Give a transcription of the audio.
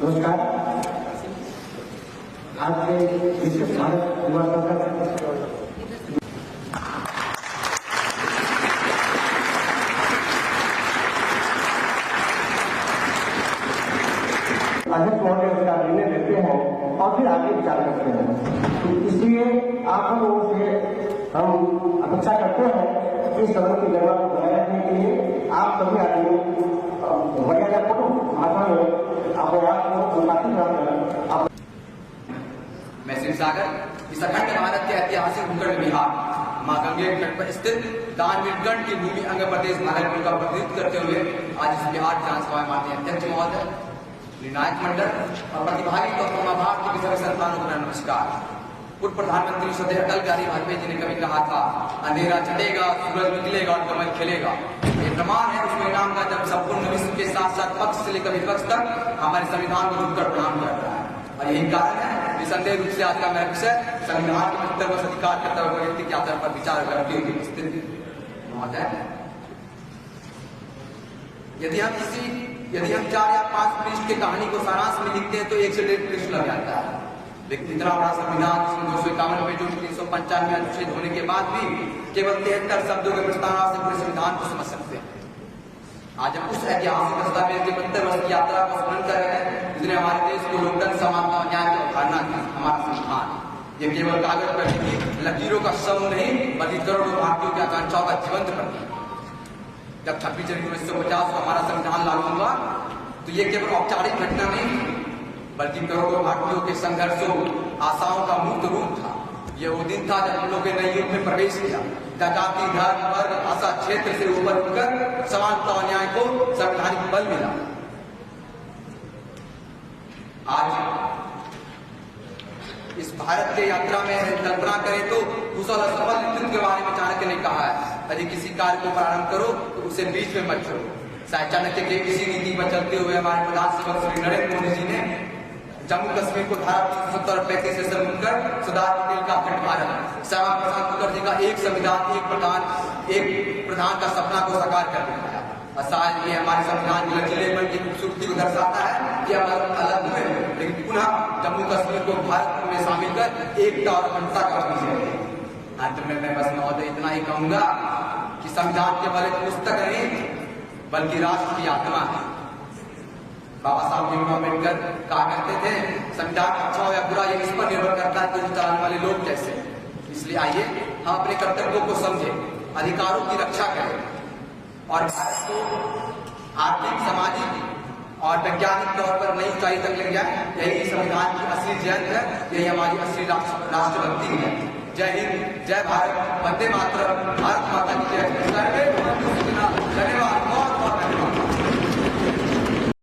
नमस्कार। आज के विश्व भारत युवा संसद अध्यक्ष महोदय उसका निर्णय देते हैं और फिर आगे विचार करते हैं। तो इसलिए आप हम लोगों से हम अपेक्षा करते हैं कि सदन की गरिमा को बनाए रखने के लिए आप सभी आदमी मर्यादापूर्ण भाषा में अपने आप को अनुशासित। मैं शिवसागर इस अखंड भारत के ऐतिहासिक भूखंड बिहार मां गंगे के तट पर स्थित दान वीरगंज की भूमि अंग प्रदेश भागलपुर का प्रतिनिधित्व करते हुए आज इस बिहार विधानसभा में माननीय अध्यक्ष महोदय, निर्णायक मंडल और प्रतिभागी और भारत के सभी संतानों को नमस्कार। पूर्व प्रधानमंत्री श्रद्धेय अटल बिहारी वाजपेयी जी ने कभी कहा था, अंधेरा चढ़ेगा, सूरज निकलेगा और कमल खिलेगा। ये प्रमाण है उस परिणाम का जब संपूर्ण विश्व के साथ साथ पक्ष से लेकर विपक्ष तक हमारे संविधान को झुककर प्रणाम कर रहा है। और यही कारण है निसंदेह रूप से आज का मेरा विषय संविधान के 75 वर्ष अधिकार करता हुआ व्यक्ति के आधार पर विचार करती हुई स्थिति महोदय। यदि हम 4 या 5 पृष्ठ की कहानी को सारांश में लिखते हैं तो 1 से 1.5 पृष्ठ लग जाता है। लेकिन इतना बड़ा संविधान जिसमें 251 पेजों 395 अनुच्छेद होने के बाद भी केवल 73 शब्दों के प्रस्तावना से पूरे संविधान को समझ सकते हैं। आज हम उस ऐतिहासिक दस्तावेज के 75 वर्ष की यात्रा को स्मरण कर रहे हैं जिसने हमारे देश को लोकतंत्र, समानता और न्याय की अवधारणा दी। हमारा संविधान ये केवल कागज पर लिखी लकीरों का समूह नहीं बल्कि करोड़ों भारतीयों की आकांक्षाओं का जीवंत प्रतीक। जब 26 जनवरी 1950 को हमारा संविधान लागू हुआ तो ये केवल औपचारिक घटना नहीं बल्कि करोड़ों भारतीयों के संघर्षों, आशाओं का मूर्त रूप था। ये वो दिन था जब हम लोग ने नए युग में प्रवेश किया। जाति, धर्म, वर्ग, भाषा, क्षेत्र से ऊपर उठकर समानता और न्याय को संवैधानिक बल मिला। आज इस भारत के यात्रा में कल्पना करें तो कुशल और सफल नेतृत्व के बारे में चाणक्य ने कहा है, यदि किसी कार्य को प्रारंभ करो तो उसे बीच में मत छोड़ो। चाणक्य के इसी नीति पर चलते हुए हमारे प्रधानमंत्री श्री नरेंद्र मोदी जी ने जम्मू कश्मीर को धारा 370 35 से संबंध सरदार पटेल का अखंड भारत, श्यामा प्रसाद मुखर्जी का एक संविधान एक प्रधान का सपना को साकार कर दिया है। और शायद ये हमारे संविधान के लचीलेपन की खूबसूरती को दर्शाता है कि हम अलग हुए लेकिन पुनः जम्मू कश्मीर को भारत में शामिल कर एकता और अखंडता का विजय। अंत में मैं बस महोदय इतना ही कहूंगा कि संविधान केवल एक पुस्तक नहीं बल्कि राष्ट्र की आत्मा है। बाबा साहब भीमराव अम्बेडकर कहा करते थे, संविधान अच्छा हो या बुरा ये इस पर निर्भर करता है कि उसे चलाने वाले लोग कैसे। इसलिए आइए हम अपने कर्तव्यों को समझें, अधिकारों की रक्षा करें और भारत को आर्थिक, सामाजिक और वैज्ञानिक तौर पर नई ऊंचाई तक ले जाए। यही संविधान की असली जयंत है, यही हमारी असली राष्ट्रभक्ति है। जय हिंद, जय भारत, वंदे मातरम, भारत माता की